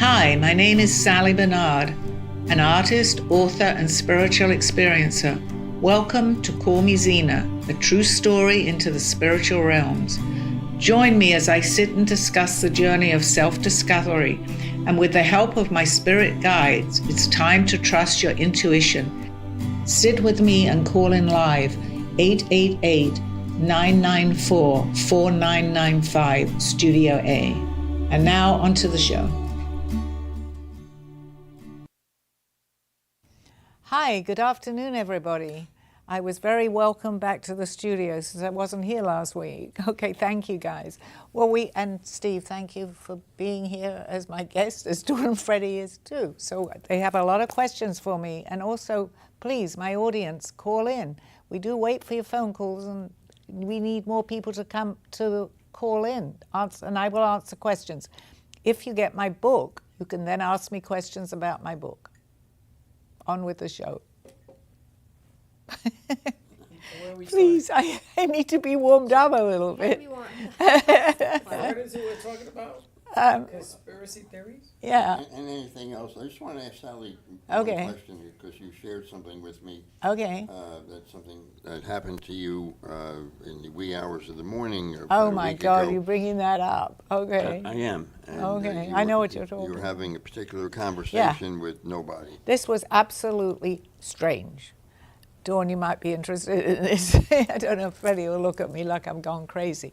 Hi, my name is Sally Bernard, an artist, author, and spiritual experiencer. Welcome to Call Me Zena, a true story into the spiritual realms. Join me as I sit and discuss the journey of self-discovery, and with the help of my spirit guides, it's time to trust your intuition. Sit with me and call in live 888-994-4995, Studio A. And now onto the show. Hi, good afternoon, everybody. I was very welcome back to the studio since I wasn't here last week. Okay, thank you guys. Well, and Steve, thank you for being here as my guest, as Dawn and Freddie is too. So they have a lot of questions for me. And also, please, my audience, call in. We do wait for your phone calls, and we need more people to come to call in, and I will answer questions. If you get my book, you can then ask me questions about my book. On with the show. Please, I need to be warmed up a little bit. What is it we're talking about? Conspiracy theories? Yeah. And anything else. I just want to ask Sally Okay. one question because you shared something with me. Okay. That's something that happened to you in the wee hours of the morning. Oh my God, you're bringing that up. Okay. I am. And, okay, I know what you're talking about. You were having a particular conversation with nobody. This was absolutely strange. Dawn, you might be interested in this. I don't know if Freddie will look at me like I'm gone crazy.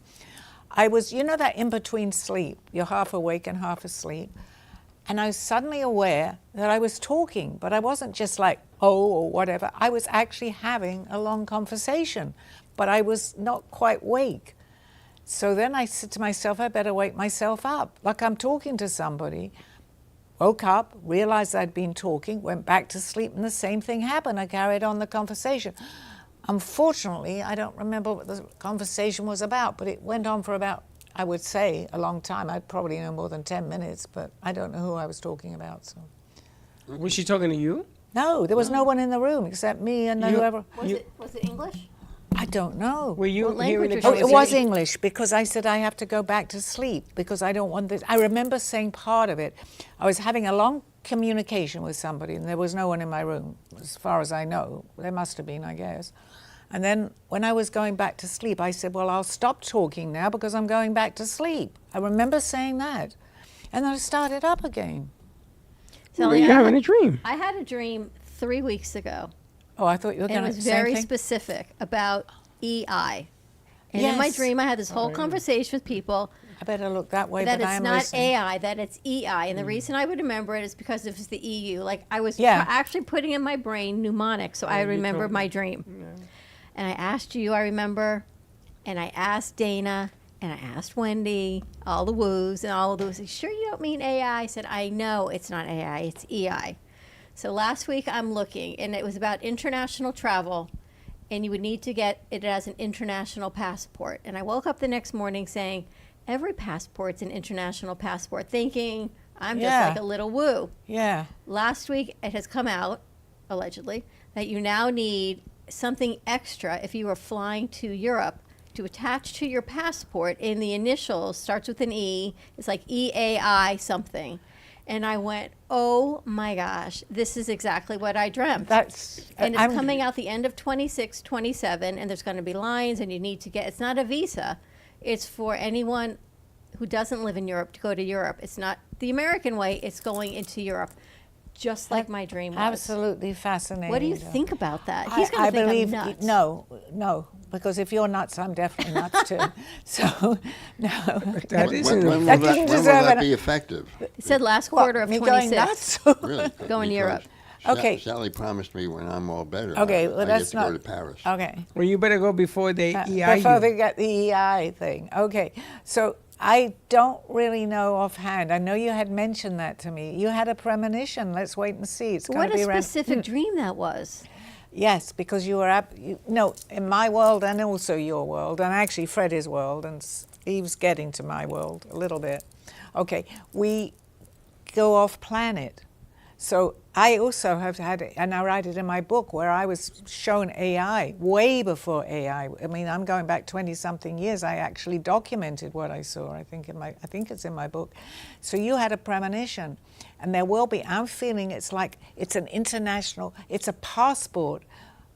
I was, you know that in between sleep, you're half awake and half asleep, and I was suddenly aware that I was talking, but I wasn't just like, oh, or whatever. I was actually having a long conversation, but I was not quite awake. So then I said to myself, I better wake myself up, like I'm talking to somebody. Woke up, realized I'd been talking, went back to sleep, and the same thing happened. I carried on the conversation. Unfortunately, I don't remember what the conversation was about, but it went on for about, I would say, a long time. I'd probably know more than 10 minutes, but I don't know who I was talking about. So, Was she talking to you? no, there was no one in the room except me and whoever. Was it English? I don't know. Were you What hearing language the was Oh, it she was speaking? English because I said I have to go back to sleep because I don't want this. I remember saying part of it. I was having a long communication with somebody and there was no one in my room, as far as I know. There must have been, I guess. And then when I was going back to sleep, I said, well, I'll stop talking now because I'm going back to sleep. I remember saying that. And then I started up again. Were you having a dream? I had a dream 3 weeks ago, Oh, I thought you were and going it to was say very something. specific about EI. And in my Yes. dream, I had this whole conversation with people I better look that way, that but I it's am not listening. AI, that it's EI. And the reason I would remember it is because it was the EU. Like I was Yeah. actually putting in my brain mnemonic, so I remember my dream. And I asked you, I remember, and I asked Dana, and I asked Wendy, all the woos and all of those. Sure you don't mean AI? I said, I know it's not AI, it's EI. So last week I'm looking, and it was about international travel, and you would need to get it as an international passport. And I woke up the next morning saying, every passport's an international passport, thinking I'm just Yeah. like a little woo. Yeah. Last week it has come out, allegedly, that you now need something extra if you are flying to Europe to attach to your passport in the initials, starts with an E, it's like EAI something. And I went, oh my gosh, this is exactly what I dreamt. And it's coming out the end of 26, 27, and there's going to be lines, and you need to get, it's not a visa. It's for anyone who doesn't live in Europe to go to Europe. It's not the American way, it's going into Europe, just like my dream was. Absolutely fascinating. What do you think about that? I- He's going I to think believe, I'm nuts. No, because if you're nuts, I'm definitely nuts too. So, no. That When, isn't. when will That that, doesn't when will deserve that an- be effective? It said last What, quarter of me 26. going nuts? Really? Going to Europe. Because Okay. Sally promised me when I'm all better, Okay, I well, get that's to not. go to Paris. Okay. Well, you better go before they EI Before you. they get the EI thing. Okay. So I don't really know offhand. I know you had mentioned that to me. You had a premonition. Let's wait and see. It's going What to be a around. specific dream that was. Yes, because you were in my world and also your world, and actually Freddie's world, and Steve's getting to my world a little bit. Okay, we go off planet. So I also have had, and I write it in my book, where I was shown AI way before AI. I mean, I'm going back 20-something years. I actually documented what I saw. I think it's in my book. So you had a premonition, and there will be. I'm feeling it's like it's an international. It's a passport,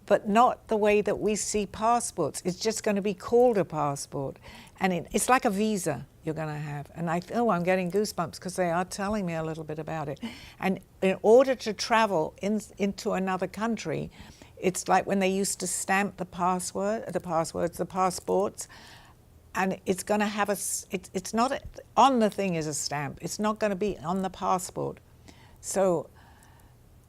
but not the way that we see passports. It's just going to be called a passport, and it's like a visa you're going to have. And I'm getting goosebumps because they are telling me a little bit about it. And in order to travel into another country, it's like when they used to stamp the passports, and it's going to have it's not on the thing is a stamp. It's not going to be on the passport. So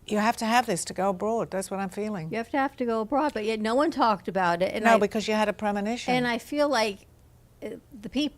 you have to have this to go abroad. That's what I'm feeling. You have to go abroad, but yet no one talked about it. And No, because you had a premonition. And I feel like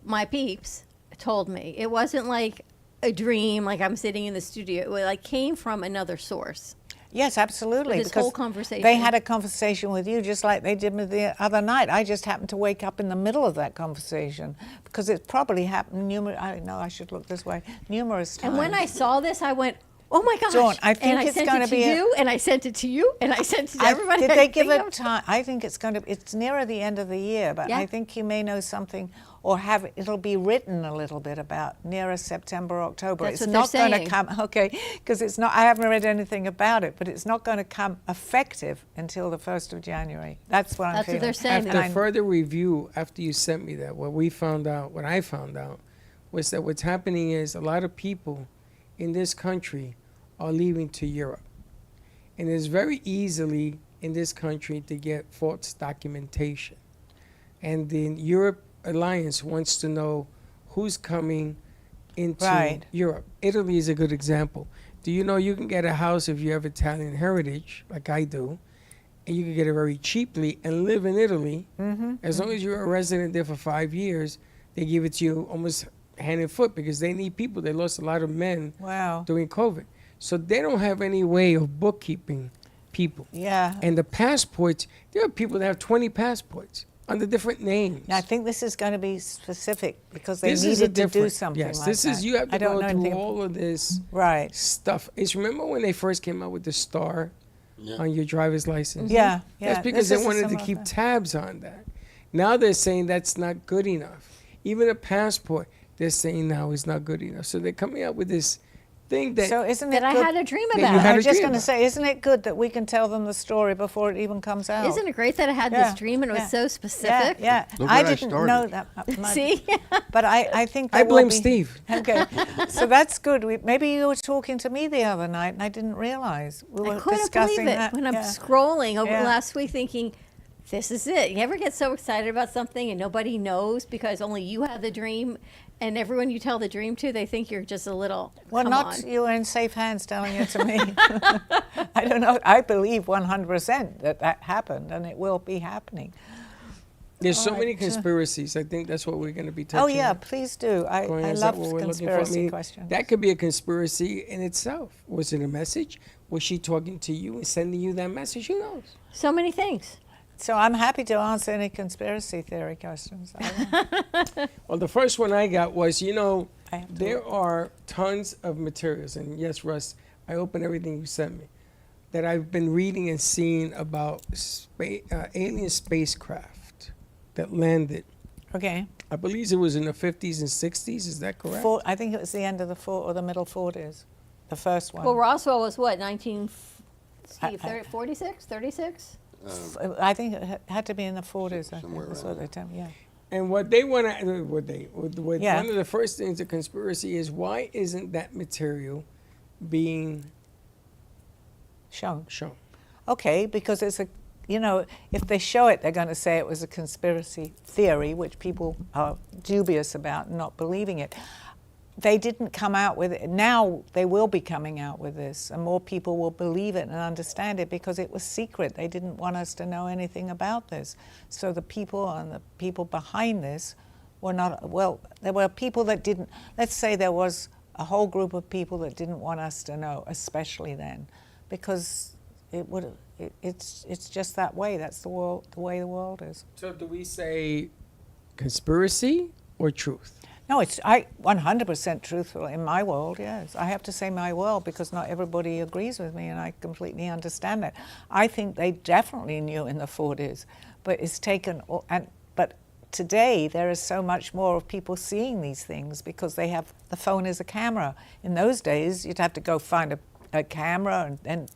my peeps told me it wasn't like a dream, like I'm sitting in the studio. It like came from another source. Yes, absolutely. With this because whole conversation. They had a conversation with you just like they did with the other night. I just happened to wake up in the middle of that conversation because it probably happened I know I should look this way numerous times. And when I saw this, I went, "Oh my gosh!" Dawn, I think and it's I sent going it to to be you, and I sent it to you, and I sent it to everybody. Did they give it time? I think it's going to. It's nearer the end of the year, but Yeah. I think you may know something, or it'll be written a little bit about nearer September, October. That's it's what not they're going to come, because it's not. I haven't read anything about it, but it's not going to come effective until the 1st of January. That's what I'm That's what feeling. they're saying. After further review, after you sent me that, what I found out, was that what's happening is a lot of people in this country are leaving to Europe. And it's very easily in this country to get false documentation. And the Europe Alliance wants to know who's coming into Europe. Italy is a good example. Do you know you can get a house if you have Italian heritage, like I do, and you can get it very cheaply and live in Italy. As long as you're a resident there for 5 years, they give it to you almost hand and foot because they need people. They lost a lot of men during COVID. So they don't have any way of bookkeeping people. Yeah. And the passports, there are people that have 20 passports under different names. I think this is going to be specific because they This is a needed to do different- something yes, like this that. is, you have to I don't go know through anything. all of this Right. stuff. Remember when they first came out with the star on your driver's license? Yeah, That's because This they is wanted to similar keep thing. tabs on that. Now they're saying that's not good enough. Even a passport, they're saying now is not good enough. So they're coming out with this thing that So isn't it that I good? had a dream you about. had I a was just dream going to about. say, isn't it good that we can tell them the story before it even comes out? Isn't it great that I had Yeah, this dream and it was yeah. so specific? Yeah. Look I where I didn't started. know that. See? But I think I there will blame be- Steve. Okay, so that's good. Maybe you were talking to me the other night and I didn't realize. We were I couldn't discussing believe it that. when I'm Yeah. scrolling over Yeah. last week thinking, this is it. You ever get so excited about something and nobody knows because only you have the dream, and everyone you tell the dream to, they think you're just a little, Well, come not on. you were in safe hands telling it to me. I don't know. I believe 100% that happened and it will be happening. There's so All many right. conspiracies. I think that's what we're going to be touching Oh, yeah, on. please do. I Gloria, is that love what we're looking for? I conspiracy mean, questions. that could be a conspiracy in itself. Was it a message? Was she talking to you and sending you that message? Who knows? So many things. So I'm happy to answer any conspiracy theory questions. Well, the first one I got was, I have to there look. are tons of materials, and yes, Russ, I open everything you sent me, that I've been reading and seeing about alien spacecraft that landed. Okay. I believe it was in the 50s and 60s. Is that correct? I think it was the end of the or the middle 40s, the first one. Well, Roswell was what, I- 46, 36? I think it had to be in the 40s. I think Somewhere that's around what they tell me. Yeah. And what they want to, Yeah. one of the first things of conspiracy is, why isn't that material being Shown. shown? Okay, because it's if they show it, they're going to say it was a conspiracy theory, which people are dubious about and not believing it. They didn't come out with it. Now they will be coming out with this, and more people will believe it and understand it because it was secret. They didn't want us to know anything about this. So the people behind this were not, there were people that didn't, let's say there was a whole group of people that didn't want us to know, especially then, because it's just that way. That's the way the world is. So do we say conspiracy or truth? No, it's I 100% truthful in my world. Yes, I have to say my world because not everybody agrees with me, and I completely understand that. I think they definitely knew in the 40s, but it's taken. But today there is so much more of people seeing these things because they have the phone as a camera. In those days, you'd have to go find a camera and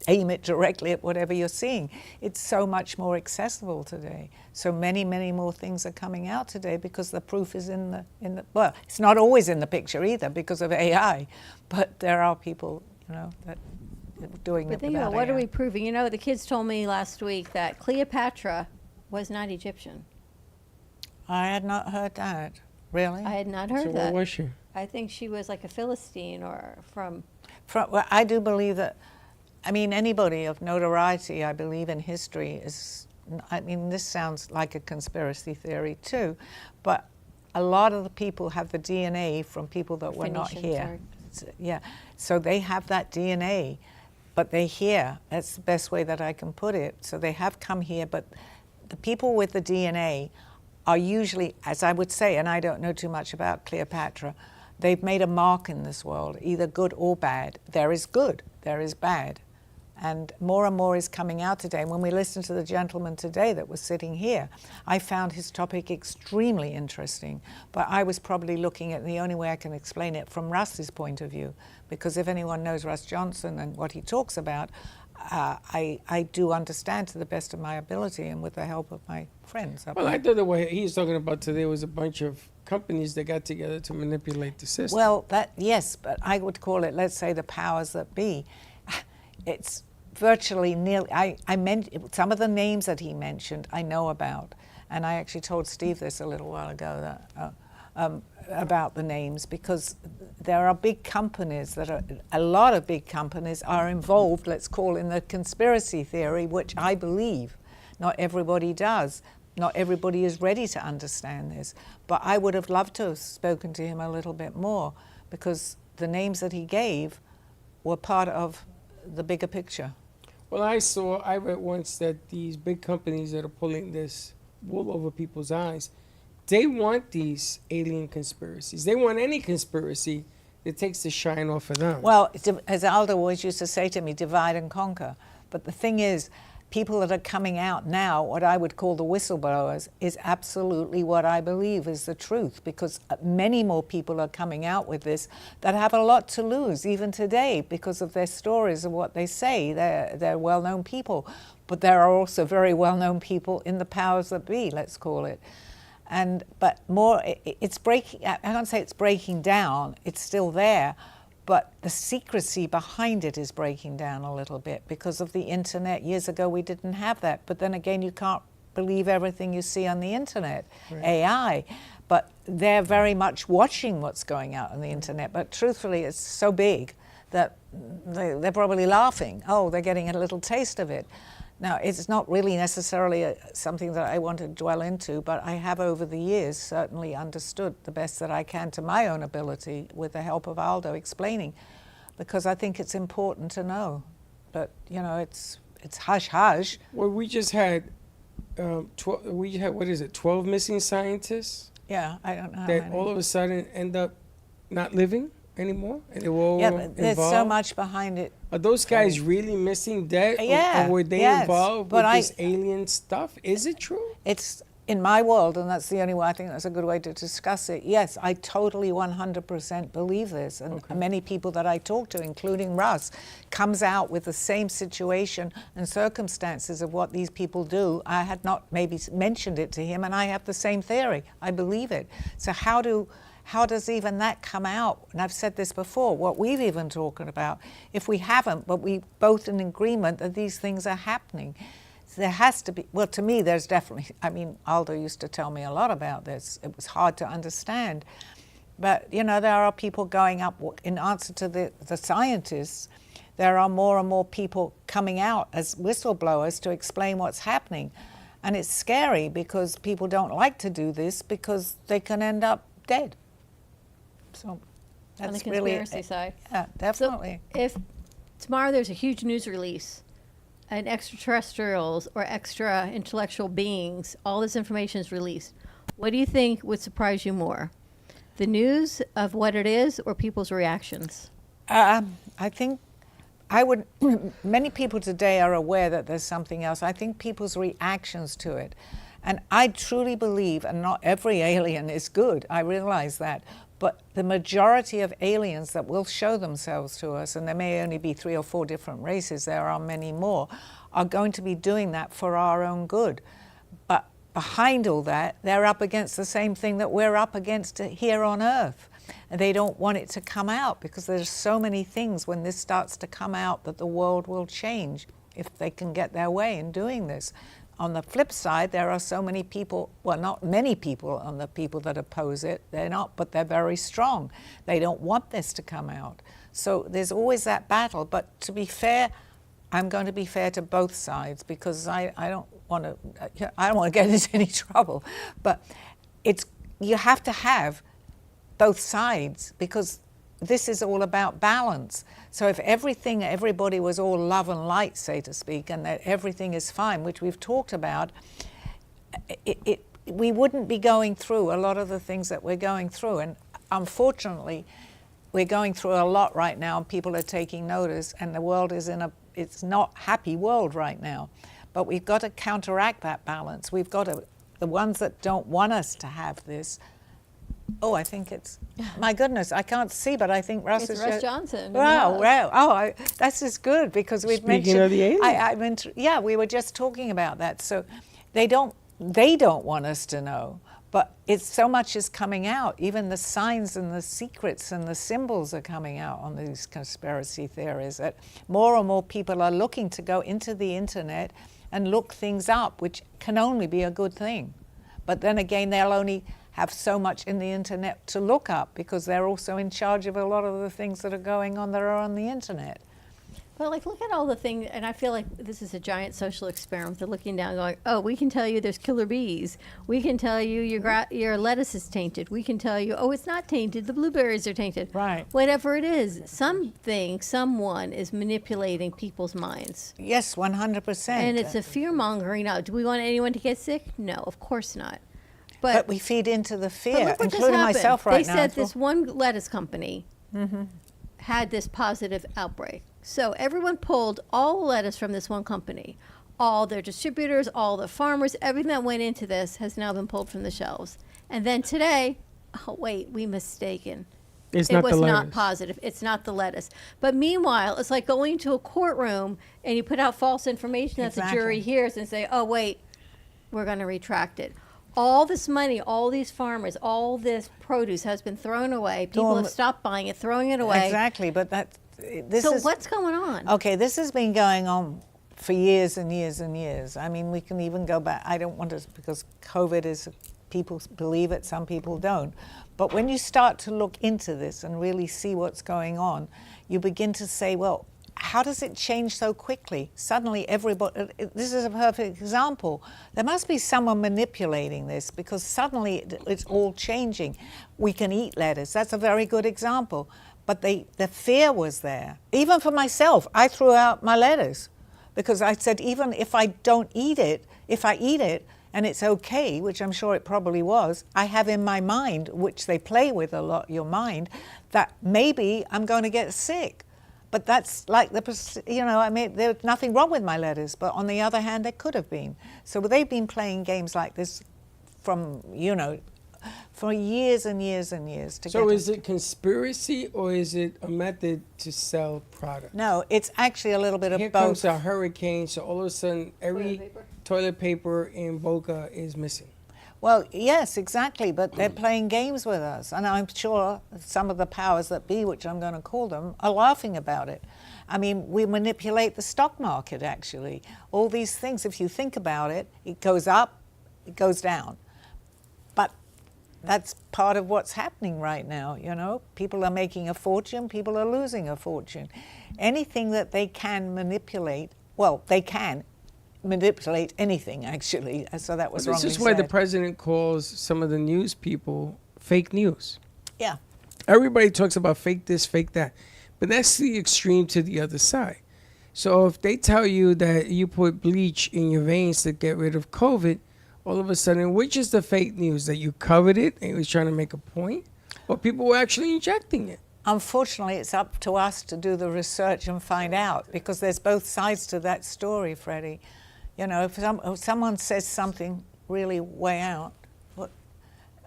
aim it directly at whatever you're seeing. It's so much more accessible today. So many, many more things are coming out today because the proof is in the well, it's not always in the picture either because of AI, but there are people, that are doing But it think without about what AI. are we proving? The kids told me last week that Cleopatra was not Egyptian. I had not heard that. Really? I had not So heard what that. was she? I think she was like a Philistine or from. Well, I do believe that, anybody of notoriety, I believe in history is, this sounds like a conspiracy theory too, but a lot of the people have the DNA from people that were not Phoenician, here. Yeah, so they have that DNA, but they're here. That's the best way that I can put it. So they have come here, but the people with the DNA are usually, as I would say, and I don't know too much about Cleopatra, they've made a mark in this world, either good or bad. There is good, there is bad. And more is coming out today. And when we listened to the gentleman today that was sitting here, I found his topic extremely interesting. But I was probably looking at the only way I can explain it from Russ's point of view. Because if anyone knows Russ Johnson and what he talks about, I do understand to the best of my ability and with the help of my friends. Well, I thought the way he's talking about today was a bunch of companies that got together to manipulate the system. Well, yes, but I would call it, let's say, the powers that be. It's virtually nearly, I meant some of the names that he mentioned I know about, and I actually told Steve this a little while ago that, about the names, because there are big companies a lot of big companies are involved, let's call in the conspiracy theory, which I believe. Not everybody does. Not everybody is ready to understand this, but I would have loved to have spoken to him a little bit more because the names that he gave were part of the bigger picture. Well, I read once that these big companies that are pulling this wool over people's eyes, they want these alien conspiracies. They want any conspiracy that takes the shine off of them. Well, as Aldo always used to say to me, divide and conquer. But the thing is, people that are coming out now, what I would call the whistleblowers, is absolutely what I believe is the truth, because many more people are coming out with this that have a lot to lose, even today, because of their stories and what they say. They're well-known people, but there are also very well-known people in the powers that be, let's call it. But more, it's breaking, I can't say it's breaking down, it's still there, but the secrecy behind it is breaking down a little bit because of the internet. Years ago, we didn't have that. But then again, you can't believe everything you see on the internet, right. AI. But they're very much watching what's going out on the internet. But truthfully, it's so big that they're probably laughing. Oh, they're getting a little taste of it. Now, it's not really necessarily something that I want to dwell into, but I have over the years certainly understood the best that I can to my own ability with the help of Aldo explaining, because I think it's important to know. But, it's hush-hush. Well, we just had, 12 missing scientists? Yeah, I don't know. That all of a sudden end up not living anymore? And they were all but there's so involved? much behind it. Are those guys really missing dead? Yeah, or were they yes, involved but with this alien stuff? Is it true? It's in my world, and that's the only way I think that's a good way to discuss it. Yes, I totally 100% believe this. And many people that I talk to, including Russ, comes out with the same situation and circumstances of what these people do. I had not maybe mentioned it to him, and I have the same theory. I believe it. So how does even that come out? And I've said this before, what we've even talking about, if we haven't, but we both in agreement that these things are happening. So there has to be, well, to me, there's definitely, Aldo used to tell me a lot about this. It was hard to understand. But, there are people going up, in answer to the scientists, there are more and more people coming out as whistleblowers to explain what's happening. And it's scary because people don't like to do this because they can end up dead. So that's on the really conspiracy side. Yeah, definitely. So if tomorrow there's a huge news release and extraterrestrials or extra intellectual beings, all this information is released, what do you think would surprise you more? The news of what it is or people's reactions? I think I would, many people today are aware that there's something else. I think people's reactions to it. And I truly believe, and not every alien is good, I realize that, but the majority of aliens that will show themselves to us, and there may only be 3 or 4 different races, there are many more, are going to be doing that for our own good. But behind all that, they're up against the same thing that we're up against here on Earth. And they don't want it to come out because there's so many things when this starts to come out that the world will change if they can get their way in doing this. On the flip side, there are so many people, well, not many people on the people that oppose it. They're not, but they're very strong. They don't want this to come out. So there's always that battle. But to be fair, I'm going to be fair to both sides because I don't want to get into any trouble. But you have to have both sides because this is all about balance. So if everybody was all love and light, so to speak, and that everything is fine, which we've talked about, we wouldn't be going through a lot of the things that we're going through. And unfortunately, we're going through a lot right now, and people are taking notice, and the world is it's not happy world right now. But we've got to counteract that balance. We've got to, the ones that don't want us to have this. Oh, I think it's, my goodness, I can't see, but I think Russ is Russ Johnson. Wow, wow. Oh, that's just good because we've Speaking mentioned. of the aliens. Yeah, we were just talking about that. So they don't want us to know, but it's so much is coming out. Even the signs and the secrets and the symbols are coming out on these conspiracy theories. That more and more people are looking to go into the internet and look things up, which can only be a good thing. But then again, they'll only have so much in the internet to look up because they're also in charge of a lot of the things that are going on that are on the internet. But like, look at all the things, and I feel like this is a giant social experiment. They're looking down going, oh, we can tell you there's killer bees. We can tell you your lettuce is tainted. We can tell you, oh, it's not tainted. The blueberries are tainted. Right. Whatever it is, someone is manipulating people's minds. Yes, 100%. And it's a fear-mongering. Now, do we want anyone to get sick? No, of course not. But we feed into the But fear, look what just including happened. myself right now. They said as well. this one lettuce company had this positive outbreak. So everyone pulled all the lettuce from this one company. All their distributors, all the farmers, everything that went into this has now been pulled from the shelves. And then today, oh wait, we mistaken. It's It not was the not lettuce. positive. It's not the lettuce. But meanwhile, it's like going to a courtroom and you put out false information that the jury Exactly. hears and say, oh wait, we're going to retract it. All this money, all these farmers, all this produce has been thrown away. People have stopped buying it, throwing it away. Exactly, but this So is what's going on? okay. This has been going on for years and years and years. I mean, we can even go back. I don't want to because COVID is. People believe it, some people don't. But when you start to look into this and really see what's going on, you begin to say, well, how does it change so quickly? Suddenly everybody, this is a perfect example. There must be someone manipulating this because suddenly it's all changing. We can eat lettuce, that's a very good example. But the fear was there. Even for myself, I threw out my lettuce because I said, even if I don't eat it, if I eat it and it's okay, which I'm sure it probably was, I have in my mind, which they play with a lot, your mind, that maybe I'm going to get sick. But that's like I mean, there's nothing wrong with my lettuce, but on the other hand, there could have been. So they've been playing games like this from, for years and years and years. So is it conspiracy or is it a method to sell product? No, it's actually a little bit of Here both. comes a hurricane, so all of a sudden every toilet paper in Boca is missing. Well, yes, exactly, but they're playing games with us. And I'm sure some of the powers that be, which I'm going to call them, are laughing about it. I mean, we manipulate the stock market, actually. All these things, if you think about it, it goes up, it goes down. But that's part of what's happening right now, People are making a fortune, people are losing a fortune. Anything that they can manipulate, well, they can manipulate anything, actually. So that was wrongly This is why the said. president calls some of the news people fake news. Yeah. Everybody talks about fake this, fake that. But that's the extreme to the other side. So if they tell you that you put bleach in your veins to get rid of COVID, all of a sudden, which is the fake news? That you covered it and you was trying to make a point? or people were actually injecting it. Unfortunately, it's up to us to do the research and find out, because there's both sides to that story, Freddie. You know, if someone says something really way out,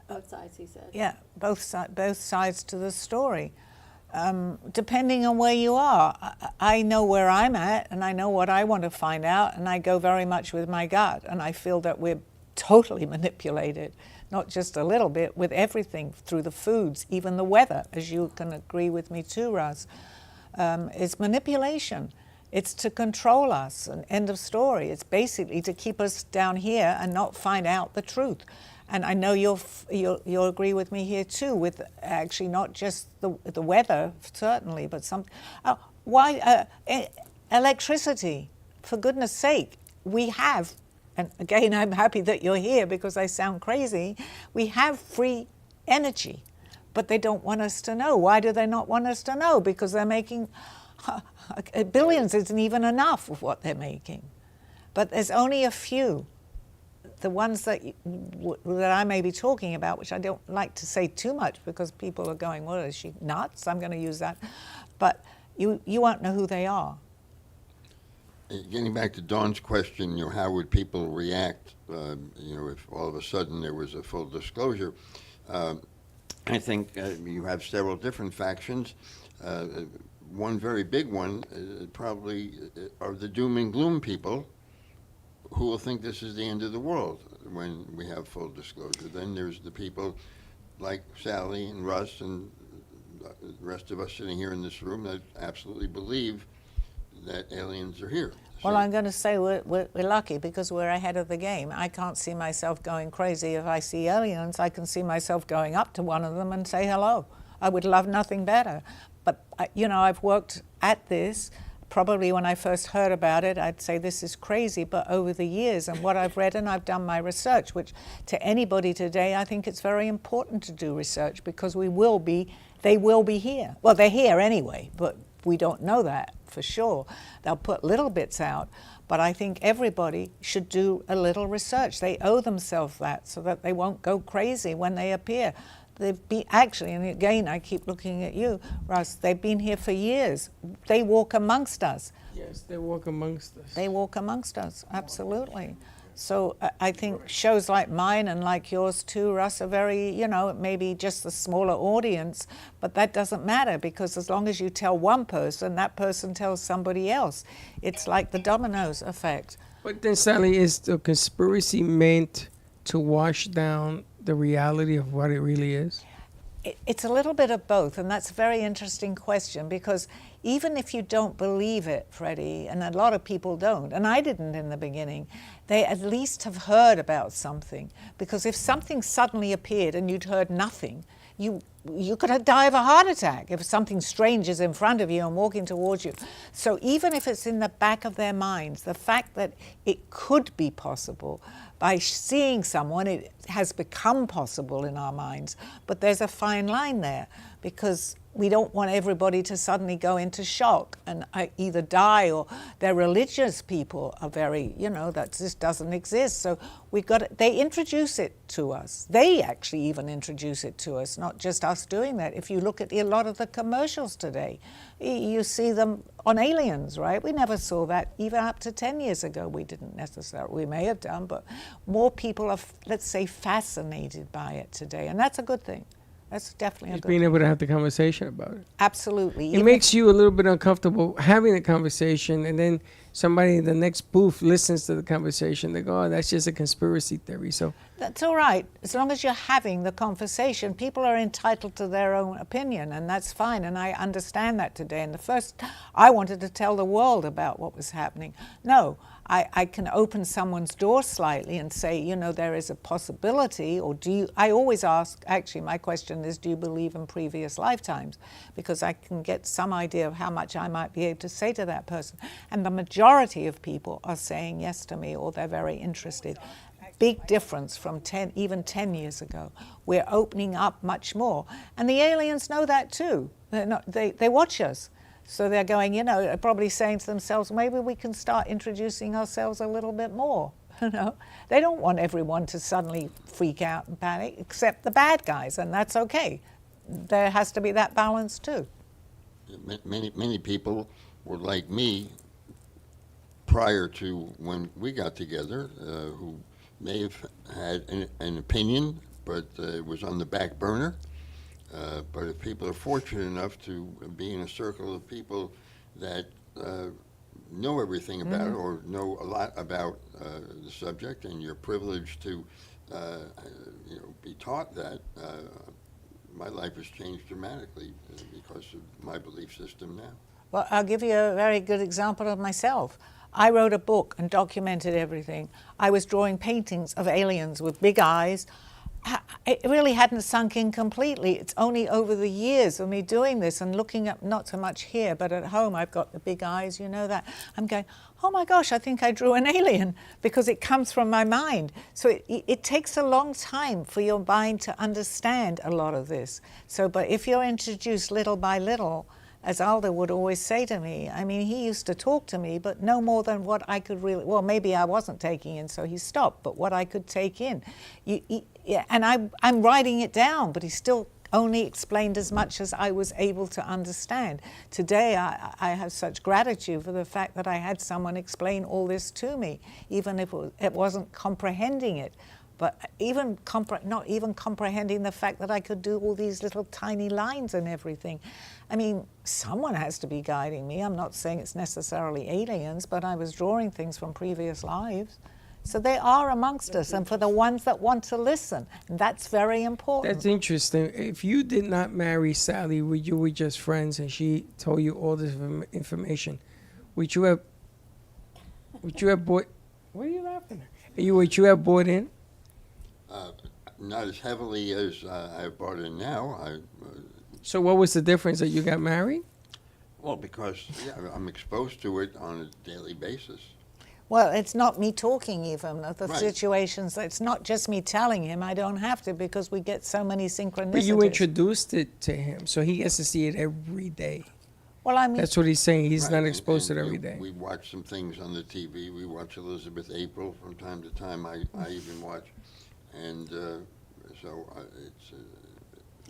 Both sides, he said. yeah, both sides to the story. Depending on where you are, I know where I'm at, and I know what I want to find out, and I go very much with my gut, and I feel that we're totally manipulated, not just a little bit, with everything, through the foods, even the weather, as you can agree with me too, Russ. It's manipulation. It's to control us, and end of story. It's basically to keep us down here and not find out the truth. And I know you'll agree with me here too, with actually not just the weather, certainly, but electricity, for goodness sake. We have, and again, I'm happy that you're here because I sound crazy, we have free energy, but they don't want us to know. Why do they not want us to know? Because they're making billions isn't even enough of what they're making. But there's only a few. The ones that I may be talking about, which I don't like to say too much because people are going, well, is she nuts? I'm going to use that. But you won't know who they are. Getting back to Dawn's question, you know, how would people react, you know, if all of a sudden there was a full disclosure? I think you have several different factions. One very big one probably are the doom and gloom people, who will think this is the end of the world when we have full disclosure. Then there's the people like Sally and Russ and the rest of us sitting here in this room that absolutely believe that aliens are here. Well, I'm going to say we're lucky because we're ahead of the game. I can't see myself going crazy if I see aliens. I can see myself going up to one of them and say hello. I would love nothing better. But, you know, I've worked at this. Probably when I first heard about it, I'd say this is crazy, but over the years and what I've read, and I've done my research, which to anybody today, I think it's very important to do research because they will be here. Well, they're here anyway, but we don't know that for sure. They'll put little bits out, but I think everybody should do a little research. They owe themselves that so that they won't go crazy when they appear. They've been actually, and again, I keep looking at you, Russ, they've been here for years. They walk amongst us. Yes, they walk amongst us. They walk amongst us, absolutely. So I think shows like mine and like yours too, Russ, are very, you know, maybe just a smaller audience, but that doesn't matter because as long as you tell one person, that person tells somebody else. It's like the dominoes effect. But then, Sally, is the conspiracy meant to wash down the reality of what it really is? It's a little bit of both, and that's a very interesting question because even if you don't believe it, Freddie, and a lot of people don't, and I didn't in the beginning, they at least have heard about something. Because if something suddenly appeared and you'd heard nothing, you could die of a heart attack if something strange is in front of you and walking towards you. So even if it's in the back of their minds, the fact that it could be possible, by seeing someone, it has become possible in our minds. But there's a fine line there because we don't want everybody to suddenly go into shock and either die or their religious people are very, you know, that just doesn't exist. So they introduce it to us. They actually even introduce it to us, not just us doing that. If you look at a lot of the commercials today, you see them on aliens, right? We never saw that even up to 10 years ago. We didn't necessarily, we may have done, but more people are, let's say, fascinated by it today. And that's a good thing. That's definitely a good thing. Being able to have the conversation about it. Absolutely. It makes you a little bit uncomfortable having the conversation, and then somebody in the next booth listens to the conversation. They go, oh, that's just a conspiracy theory. So that's all right. As long as you're having the conversation, people are entitled to their own opinion, and that's fine. And I understand that today. And I wanted to tell the world about what was happening. No, I can open someone's door slightly and say, you know, there is a possibility, or I always ask, actually, my question is, do you believe in previous lifetimes? Because I can get some idea of how much I might be able to say to that person. And the majority of people are saying yes to me, or they're very interested. Big difference from even 10 years ago. We're opening up much more. And the aliens know that too. They watch us. So they're going, you know, probably saying to themselves, maybe we can start introducing ourselves a little bit more. You know, they don't want everyone to suddenly freak out and panic, except the bad guys, and that's okay. there has to be that balance too. Many people were like me prior to when we got together, who may have had an opinion, but it was on the back burner. But if people are fortunate enough to be in a circle of people that know everything about it or know a lot about the subject, and you're privileged to be taught that, my life has changed dramatically because of my belief system now. Well, I'll give you a very good example of myself. I wrote a book and documented everything. I was drawing paintings of aliens with big eyes. It really hadn't sunk in completely. It's only over the years of me doing this and looking up, not so much here, but at home, I've got the big eyes, you know that. I'm going, oh my gosh, I think I drew an alien, because it comes from my mind. So it takes a long time for your mind to understand a lot of this. So, but if you're introduced little by little, as Aldo would always say to me, I mean, he used to talk to me, but no more than what I could really, well, maybe I wasn't taking in, so he stopped, but what I could take in. And I'm writing it down, but he still only explained as much as I was able to understand. Today, I have such gratitude for the fact that I had someone explain all this to me, even if it wasn't comprehending it. But not even comprehending the fact that I could do all these little tiny lines and everything. I mean, someone has to be guiding me. I'm not saying it's necessarily aliens, but I was drawing things from previous lives. So they are amongst us, and for the ones that want to listen, that's very important. That's interesting. If you did not marry Sally, you were just friends, and she told you all this information, would you have bought? What are you laughing at? Would you have bought in? Not as heavily as I bought in now. So what was the difference that you got married? Well, because I'm exposed to it on a daily basis. Well, it's not me talking even of the Right. situations. It's not just me telling him. I don't have to, because we get so many synchronicities. But you introduced it to him, so he gets to see it every day. Well, I mean, That's what he's saying. He's Right, not exposed to it and every day. We watch some things on the TV. We watch Elizabeth April from time to time. I even watch. And so it's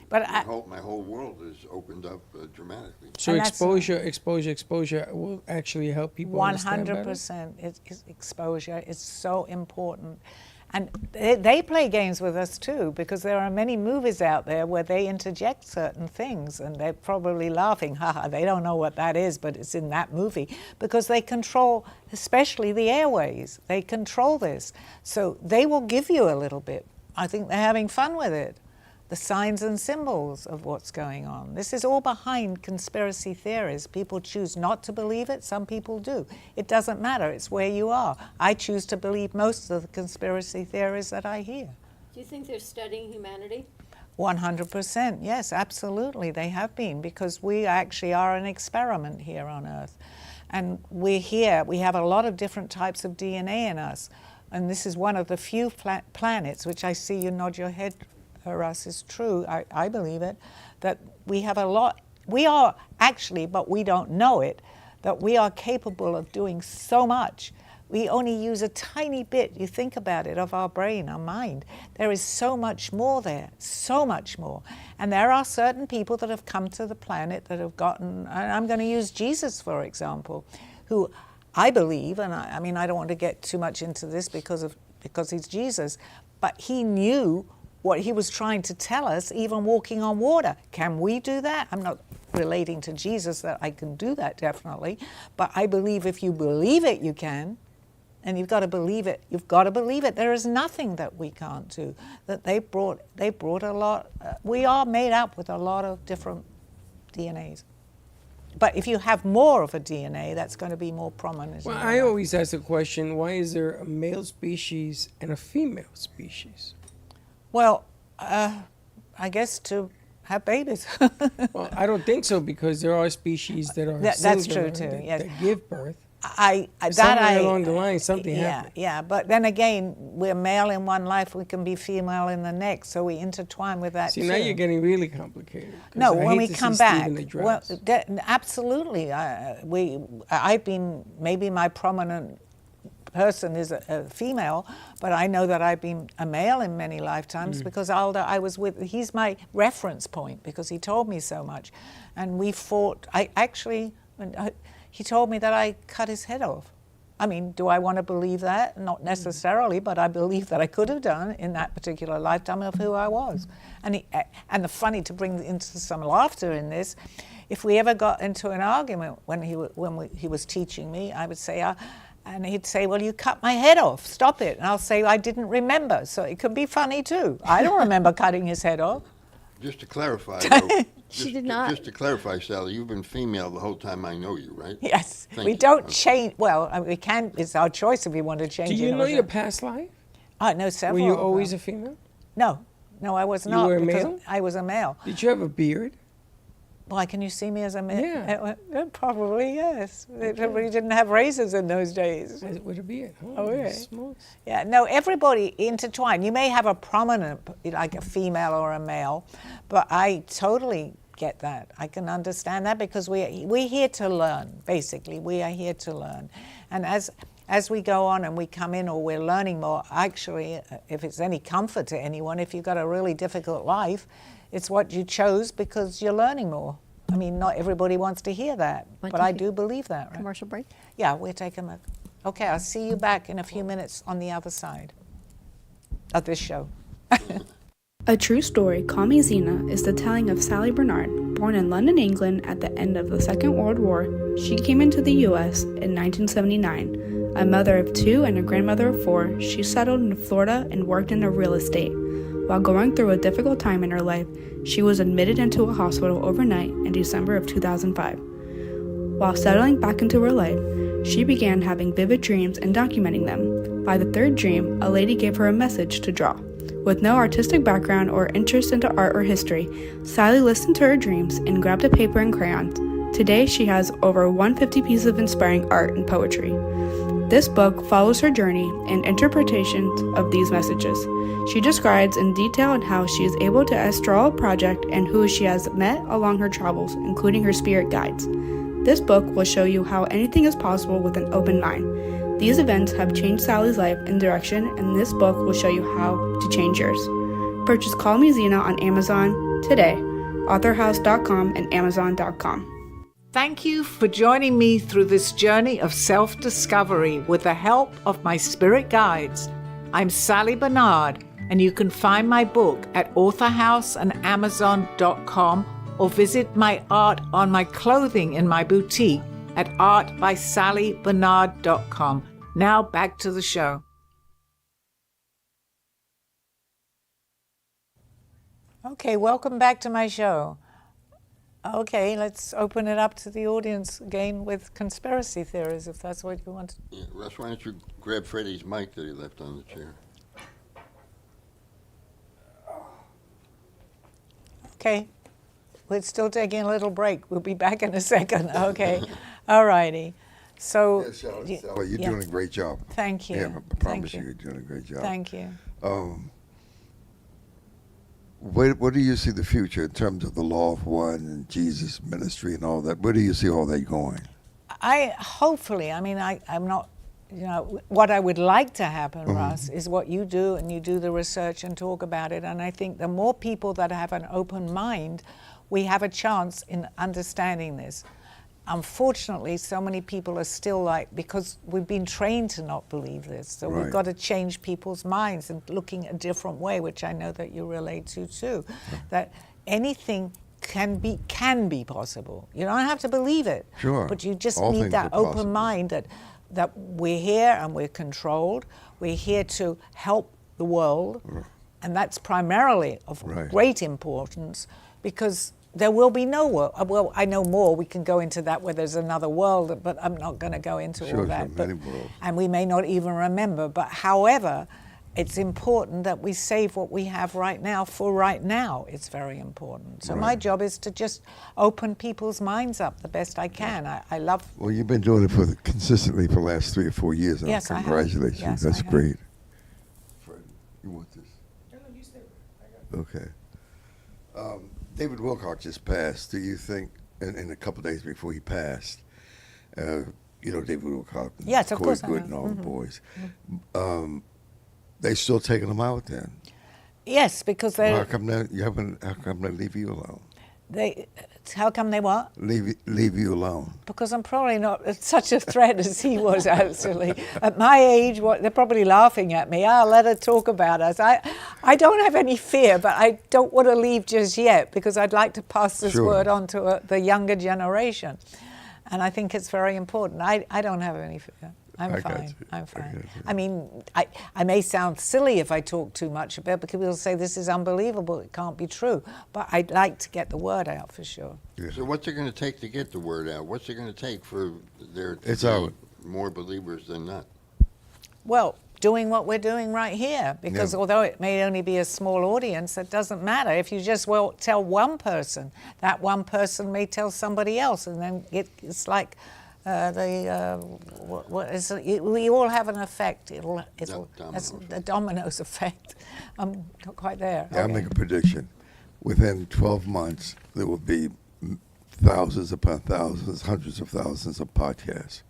but my whole world is opened up dramatically. So And that's- exposure will actually help people understand better. 100% is exposure is so important. And they play games with us too, because there are many movies out there where they interject certain things, and they're probably laughing, haha, they don't know what that is, but it's in that movie, because they control, especially the airways, they control this. So they will give you a little bit. I think they're having fun with it. The signs and symbols of what's going on. This is all behind conspiracy theories. People choose not to believe it. Some people do. It doesn't matter. It's where you are. I choose to believe most of the conspiracy theories that I hear. Do you think they're studying humanity? 100%. Yes, absolutely. They have been, because we actually are an experiment here on Earth. And we're here. We have a lot of different types of DNA in us. And this is one of the few planets, which I see you nod your head for us is true, I believe it, that we have a lot, we are actually, but we don't know it, that we are capable of doing so much. We only use a tiny bit, you think about it, of our brain, our mind. There is so much more there, so much more. And there are certain people that have come to the planet that have gotten, and I'm going to use Jesus, for example, who I believe, and I mean, I don't want to get too much into this because he's Jesus, but he knew what he was trying to tell us, even walking on water. Can we do that? I'm not relating to Jesus that I can do that, definitely. But I believe if you believe it, you can. And you've got to believe it. You've got to believe it. There is nothing that we can't do. That they brought a lot. We are made up with a lot of different DNAs. But if you have more of a DNA, that's going to be more prominent. Well, I always ask the question, why is there a male species and a female species? Well, I guess to have babies. Well, I don't think so, because there are species that are That's singular, true, too, that, yes. that give birth. Somewhere along the line, something happened. Yeah, but then again, we're male in one life, we can be female in the next, so we intertwine with that See, too. now you're getting really complicated. 'Cause No, I when hate we to come see back, Stephen well, address. absolutely. I've been, maybe my prominent person is a female, but I know that I've been a male in many lifetimes because Alda, he's my reference point because he told me so much. And we fought. He told me that I cut his head off. I mean, do I want to believe that? Not necessarily, but I believe that I could have done in that particular lifetime of who I was. And the funny, to bring into some laughter in this, if we ever got into an argument when he was teaching me, I would say, and he'd say, well, you cut my head off, stop it. And I'll say, I didn't remember. So it could be funny too. I don't remember cutting his head off. Just to clarify, though, She did not. Just to clarify, Sally, you've been female the whole time I know you, right? Yes, Thank we you. don't Okay. change. Well, we can. It's our choice if we want to change Do it. you or know your not. past life? I know Were several. you of always them. a female? No, I was You not. were a because male? I was a male. Did you have a beard? Why, can you see me as a male? Yeah. Probably, yes. Everybody didn't have razors in those days. With a beard? Oh, yeah. Smokes. Yeah, no, everybody intertwined. You may have a prominent, like a female or a male, but I totally get that. I can understand that because we're here to learn, basically. We are here to learn. And as we go on and we come in or we're learning more, actually, if it's any comfort to anyone, if you've got a really difficult life, it's what you chose because you're learning more. I mean, not everybody wants to hear that, Want but to I take do believe that. Right? Commercial break. Yeah, we're taking a... Okay, I'll see you back in a few minutes on the other side of this show. A true story, Call Me Zena, is the telling of Sally Bernard. Born in London, England at the end of the Second World War, she came into the U.S. in 1979. A mother of 2 and a grandmother of 4, she settled in Florida and worked in real estate. While going through a difficult time in her life, she was admitted into a hospital overnight in December of 2005. While settling back into her life, she began having vivid dreams and documenting them. By the 3rd dream, a lady gave her a message to draw. With no artistic background or interest into art or history, Sally listened to her dreams and grabbed a paper and crayons. Today, she has over 150 pieces of inspiring art and poetry. This book follows her journey and interpretations of these messages. She describes in detail how she is able to astral a project and who she has met along her travels, including her spirit guides. This book will show you how anything is possible with an open mind. These events have changed Sally's life and direction, and this book will show you how to change yours. Purchase Call Me Zena on Amazon today, authorhouse.com and amazon.com. Thank you for joining me through this journey of self-discovery with the help of my spirit guides. I'm Sally Bernard, and you can find my book at authorhouse and amazon.com or visit my art on my clothing in my boutique at artbysallybernard.com. Now back to the show. Okay, welcome back to my show. Okay, let's open it up to the audience again with conspiracy theories, if that's what you want. Yeah, Russ, why don't you grab Freddie's mic that he left on the chair? Okay, we're still taking a little break. We'll be back in a second. Okay, all righty. So, Yeah, Sally, y- you're yeah. doing a great job. Thank you. Yeah, I promise Thank you, you're doing a great job. Thank you. Where do you see the future in terms of the law of one and Jesus' ministry and all that? Where do you see all that going? I'm not, what I would like to happen, Mm-hmm. Russ, is what you do, and you do the research and talk about it. And I think the more people that have an open mind, we have a chance in understanding this. Unfortunately, so many people are still because we've been trained to not believe this. So we've Right. got to change people's minds and looking a different way, which I know that you relate to too. That anything can be possible. You don't have to believe it. Sure. But you just All need things that are open possible. mind that we're here and we're controlled. We're here to help the world. And that's primarily of Right. great importance because there will be no world. Well, I know more. We can go into that where there's another world, but I'm not going to go into Sure, all that. sure, many worlds. And we may not even remember. But however, it's important that we save what we have right now for right now. It's very important. So my Right. job is to just open people's minds up the best I can. I love. Well, you've been doing it consistently for the last 3 or 4 years now. Yes, I have. Congratulations. Yes, That's I have. great. Fred, you want this? Okay. David Wilcock just passed. Do you think, in a couple of days before he passed, you know David Will Cobb, Yes, of Corey course I Good, know. and all the boys. They still taking them out then? Yes, because Well, they, how come how come they leave you alone? how come they what? Leave you alone. Because I'm probably not such a threat as he was, actually. At my age, they're probably laughing at me. I'll let her talk about us. I don't have any fear, but I don't want to leave just yet because I'd like to pass this Sure. word on to the younger generation. And I think it's very important. I don't have any fear. I'm I got fine. you. I'm I fine. got you. I mean, I may sound silly if I talk too much about it because people say this is unbelievable. It can't be true. But I'd like to get the word out for sure. So what's it going to take to get the word out? What's it going to take for there to It's be out. more believers than not? Well, doing what we're doing right here, because Yeah. although it may only be a small audience, it doesn't matter. If you just tell one person, that one person may tell somebody else, and then it's like we all have an effect. It'll that's the dominoes effect. I'm not quite there. Yeah, I'll Okay. make a prediction. Within 12 months, there will be thousands upon thousands, hundreds of thousands of podcasts.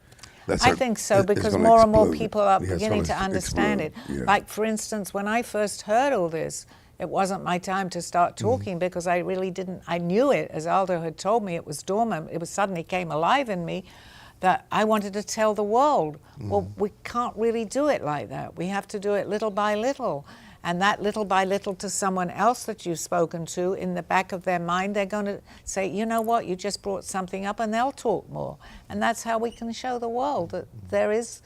I think so it's because gonna more and more explode. people are Yeah, it's beginning gonna to understand it. explode. Yeah. Like, for instance, when I first heard all this, it wasn't my time to start talking because I really didn't. I knew it, as Aldo had told me, it was dormant. It was suddenly came alive in me that I wanted to tell the world. Well, we can't really do it like that. We have to do it little by little. And that little by little to someone else that you've spoken to, in the back of their mind, they're going to say, you know what, you just brought something up, and they'll talk more. And that's how we can show the world that there is,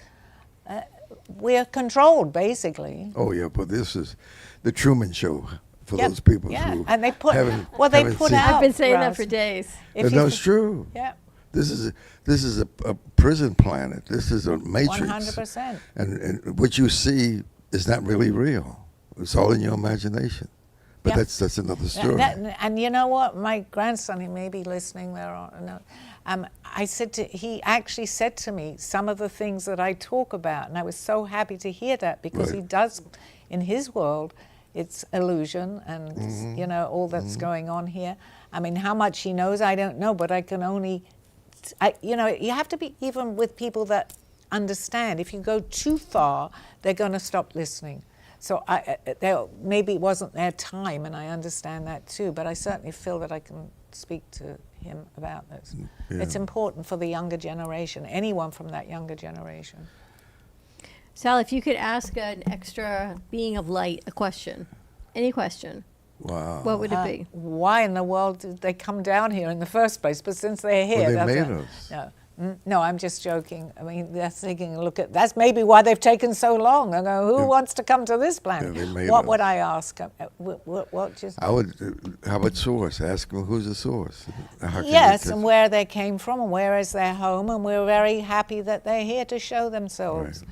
we are controlled, basically. Oh, yeah, but this is the Truman Show for Yeah, those people yeah. who And they put, haven't, well, they haven't put seen- out. I've been saying that Russ, for days. if No, you- it's true. Yeah. This is a prison planet. This is a matrix. 100%. And what you see is not really real. It's all in your imagination. But Yeah. that's another story. And you know what? My grandson, he may be listening there. He actually said to me some of the things that I talk about, and I was so happy to hear that because Right. he does, in his world, it's illusion and you know all that's going on here. I mean, how much he knows, I don't know, but I can only, you have to be even with people that understand. If you go too far, they're going to stop listening. So maybe it wasn't their time, and I understand that too, but I certainly feel that I can speak to him about this. Yeah. It's important for the younger generation, anyone from that younger generation. Sal, if you could ask an extra being of light a question, any question, Wow. what would it be? Why in the world did they come down here in the first place? But since they're here, Well, they that's made us. No, I'm just joking. I mean, that's taking a look at. That's maybe why they've taken so long. I go, who wants to come to this planet? Yeah, they made What us. would I ask? What just? I would. How about source? Ask them who's the source. How can Yes, they and where they came from, and where is their home, and we're very happy that they're here to show themselves.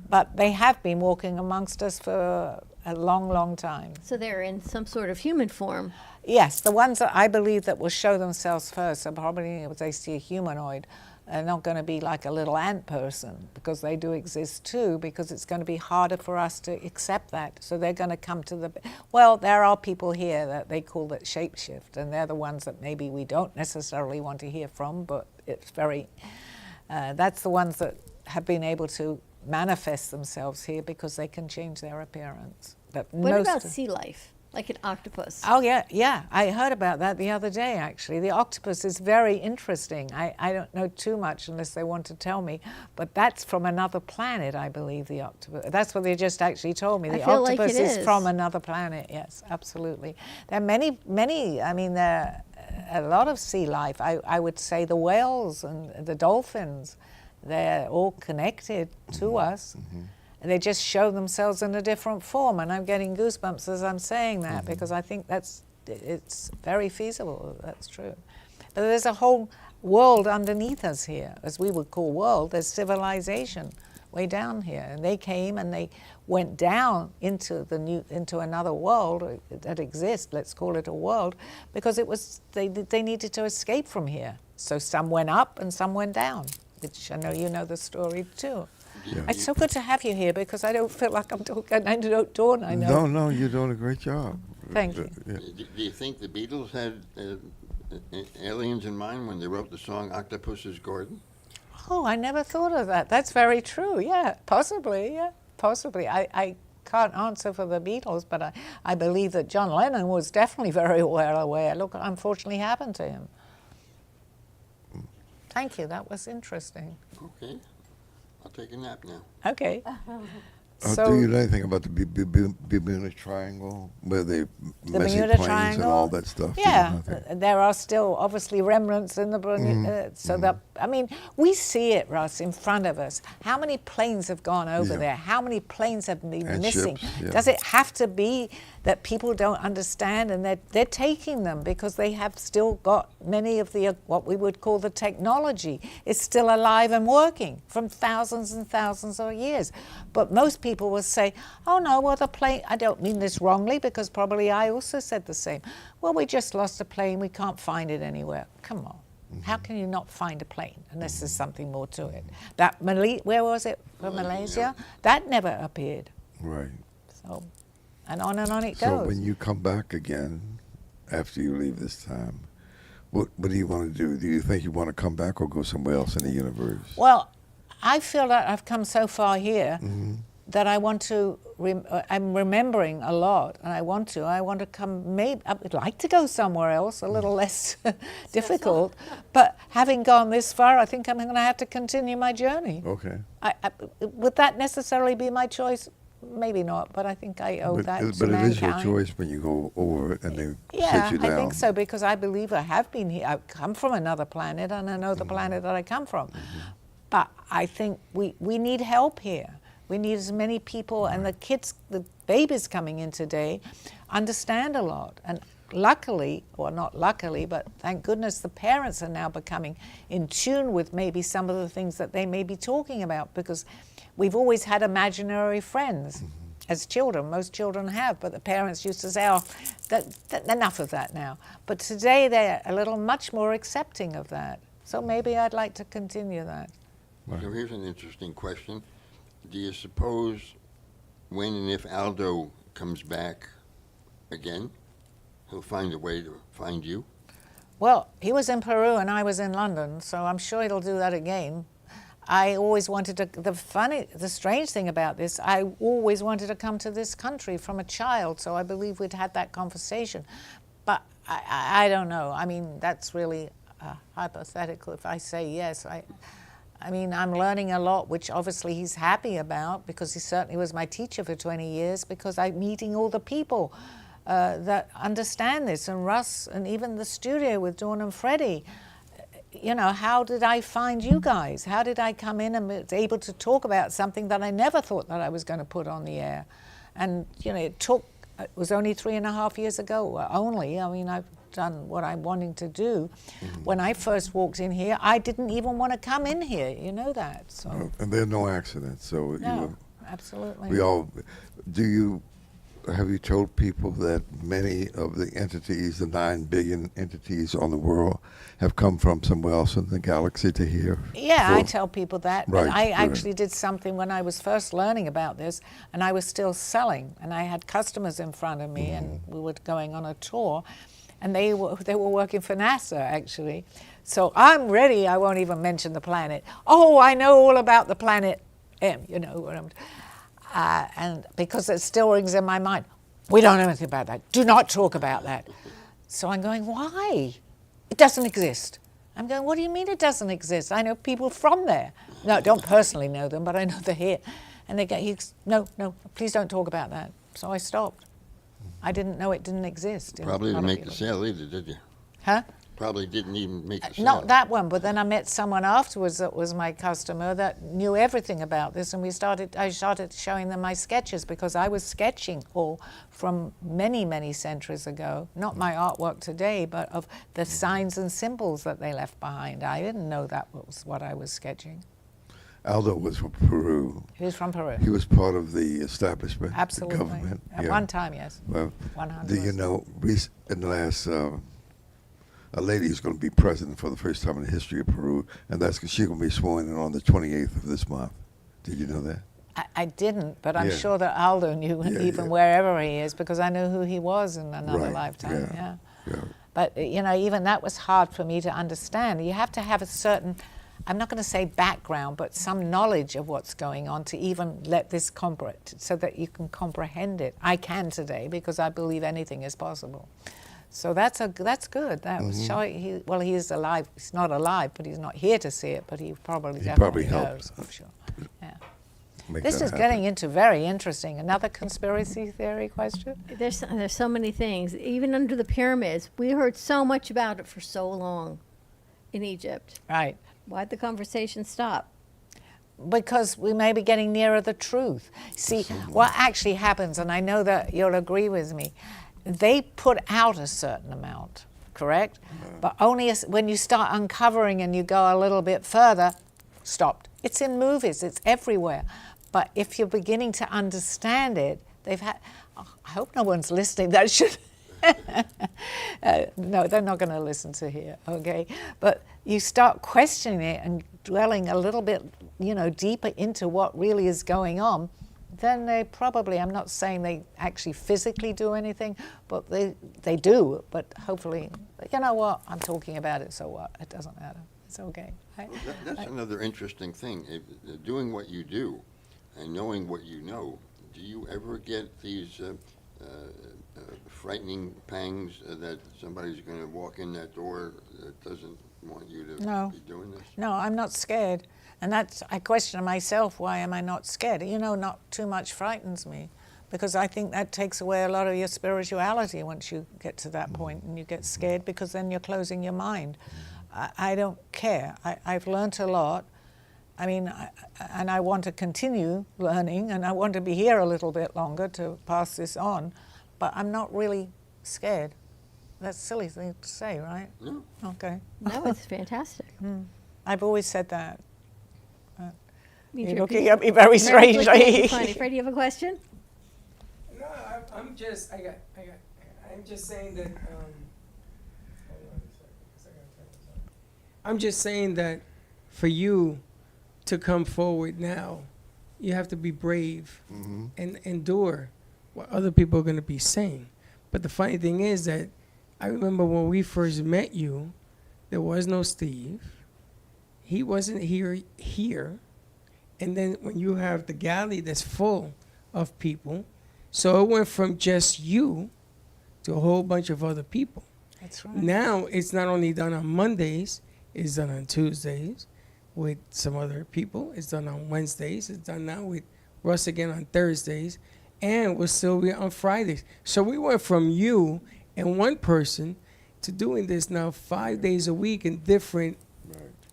But they have been walking amongst us for a long, long time. So they're in some sort of human form. Yes, the ones that I believe that will show themselves first are probably, if they see a humanoid, they're not going to be like a little ant person, because they do exist too, because it's going to be harder for us to accept that. So they're going to come to the, well, there are people here that they call that shapeshift, and they're the ones that maybe we don't necessarily want to hear from, but it's very, that's the ones that have been able to manifest themselves here because they can change their appearance. But What most about sea life, like an octopus? Oh, yeah. I heard about that the other day, actually. The octopus is very interesting. I don't know too much unless they want to tell me, but that's from another planet, I believe, the octopus. That's what they just actually told me. I The feel like octopus it is is. from another planet, yes, absolutely. There are many, I mean, there are a lot of sea life. I would say the whales and the dolphins, they're all connected to us. They just show themselves in a different form, and I'm getting goosebumps as I'm saying that because I think it's very feasible. That's true. But there's a whole world underneath us here, as we would call world. There's civilization way down here, and they came and they went down into another world that exists. Let's call it a world, because it was they needed to escape from here. So some went up and some went down, which I know you know the story too. Yeah. It's so good to have you here because I don't feel like I'm talking. I don't. I know. No, you're doing a great job. Thank you. Yeah. Do you think the Beatles had aliens in mind when they wrote the song Octopus's Garden? Oh, I never thought of that. That's very true. Yeah, possibly. Yeah, possibly. I can't answer for the Beatles, but I believe that John Lennon was definitely very well aware. Look, what unfortunately happened to him. Thank you. That was interesting. Okay. I'll take a nap now. Okay. Do you know anything about the Bermuda Triangle, where they messy Bermuda planes Triangle? and all that stuff? Do you Yeah, know anything? there are still obviously remnants in the Bermuda. So that, I mean, we see it, Russ, in front of us. How many planes have gone over Yeah. there? How many planes have been And missing? ships, yeah. Does it have to be that people don't understand and they're taking them because they have still got many of the, what we would call the technology is still alive and working from thousands and thousands of years. But most people will say, oh no, well the plane, I don't mean this wrongly because probably I also said the same. Well, we just lost a plane, we can't find it anywhere. Come on. How can you not find a plane unless there's something more to it? That where was it? From Malaysia? That never appeared. Right. So, and on it So goes. when you come back again, after you leave this time, what do you want to do? Do you think you want to come back or go somewhere else in the universe? Well, I feel that I've come so far here that I want to, I'm remembering a lot, and I want to come, maybe, I would like to go somewhere else, a little less difficult, but having gone this far, I think I'm going to have to continue my journey. Okay. Would that necessarily be my choice? Maybe not, but I think I owe that to But it is your mankind. choice when you go over it and they Yeah, sit you down. I think so, because I believe I have been here. I've come from another planet, and I know the planet that I come from. But I think we need help here. We need as many people, and the kids, the babies coming in today, understand a lot. And luckily, or not luckily, but thank goodness the parents are now becoming in tune with maybe some of the things that they may be talking about, because we've always had imaginary friends as children. Most children have, but the parents used to say, oh, enough of that now. But today they're a little much more accepting of that. So maybe I'd like to continue that. So here's an interesting question. Do you suppose when and if Aldo comes back again, he'll find a way to find you? Well, he was in Peru and I was in London, so I'm sure he'll do that again. I always wanted to, the strange thing about this, I always wanted to come to this country from a child, so I believe we'd had that conversation. But I don't know. I mean, that's really hypothetical if I say yes. I mean, I'm learning a lot, which obviously he's happy about, because he certainly was my teacher for 20 years, because I'm meeting all the people that understand this, and Russ, and even the studio with Dawn and Freddie. You know, how did I find you guys? How did I come in and was able to talk about something that I never thought that I was going to put on the air? And, you know, it was only 3.5 years ago, only. I mean, I've done what I'm wanting to do. When I first walked in here, I didn't even want to come in here, you know that. So. And there are no accidents, so No, absolutely. Have you told people that many of the entities, the 9 billion entities on the world, have come from somewhere else in the galaxy to here? Yeah, I tell people that. Right, But I good. actually did something when I was first learning about this, and I was still selling, and I had customers in front of me, and we were going on a tour, and they were working for NASA, actually. So I'm ready. I won't even mention the planet. Oh, I know all about the planet M, you know what I'm... and because it still rings in my mind, we don't know anything about that. Do not talk about that. So I'm going, why? It doesn't exist. I'm going, what do you mean it doesn't exist? I know people from there. No, I don't personally know them, but I know they're here. And they go, no, please don't talk about that. So I stopped. I didn't know it didn't exist. Probably A lot didn't of make the people. sale either, did you? Huh? Probably didn't even make the sale. Not that one, but then I met someone afterwards that was my customer that knew everything about this, and I started showing them my sketches, because I was sketching all from many, many centuries ago, not my artwork today, but of the signs and symbols that they left behind. I didn't know that was what I was sketching. Aldo was from Peru. He was from Peru. He was part of the establishment, Absolutely. the government. At one time, yes. Well, 100%. do you know, in the last, a lady is going to be president for the first time in the history of Peru, and she's going to be sworn in on the 28th of this month. Did you know that? I didn't, but I'm Yeah. sure that Aldo knew, Yeah, even yeah. wherever he is, because I know who he was in another Right, lifetime. yeah. But, you know, even that was hard for me to understand. You have to have a certain I'm not going to say background, but some knowledge of what's going on to even let this so that you can comprehend it. I can today because I believe anything is possible. So that's good. That was showing. He is alive. He's not alive, but he's not here to see it. But he probably definitely knows. I'm sure. Yeah. This is getting into very interesting. Another conspiracy theory question? There's so many things. Even under the pyramids, we heard so much about it for so long in Egypt. Right. Why'd the conversation stop? Because we may be getting nearer the truth. See, what actually happens, and I know that you'll agree with me, they put out a certain amount, correct? But only when you start uncovering and you go a little bit further, stopped. It's in movies, it's everywhere. But if you're beginning to understand it, I hope no one's listening. That should, no, they're not going to listen to here, okay? But you start questioning it and dwelling a little bit, deeper into what really is going on, then they probably, I'm not saying they actually physically do anything, but they do. But hopefully, you know what, I'm talking about it, so what? It doesn't matter. It's okay. That's another interesting thing. Doing what you do and knowing what you know, do you ever get these frightening pangs that somebody's going to walk in that door that doesn't want you to be doing this? No, I'm not scared. And I question myself, why am I not scared? Not too much frightens me, because I think that takes away a lot of your spirituality once you get to that point and you get scared, because then you're closing your mind. I don't care. I've learned a lot. I mean, and I want to continue learning, and I want to be here a little bit longer to pass this on, but I'm not really scared. That's a silly thing to say, right? No. Okay. No, it's fantastic. I've always said that. You're looking at me very strangely. Funny. Fred, do you have a question? No, I'm just saying that. I'm just saying that for you to come forward now, you have to be brave and endure what other people are going to be saying. But the funny thing is that I remember when we first met you, there was no Steve. He wasn't here. And then when you have the gallery that's full of people, so it went from just you to a whole bunch of other people. That's right. Now it's not only done on Mondays, it's done on Tuesdays with some other people. It's done on Wednesdays. It's done now with Russ again on Thursdays. And with Sylvia on Fridays. So we went from you and one person to doing this now 5 days a week in different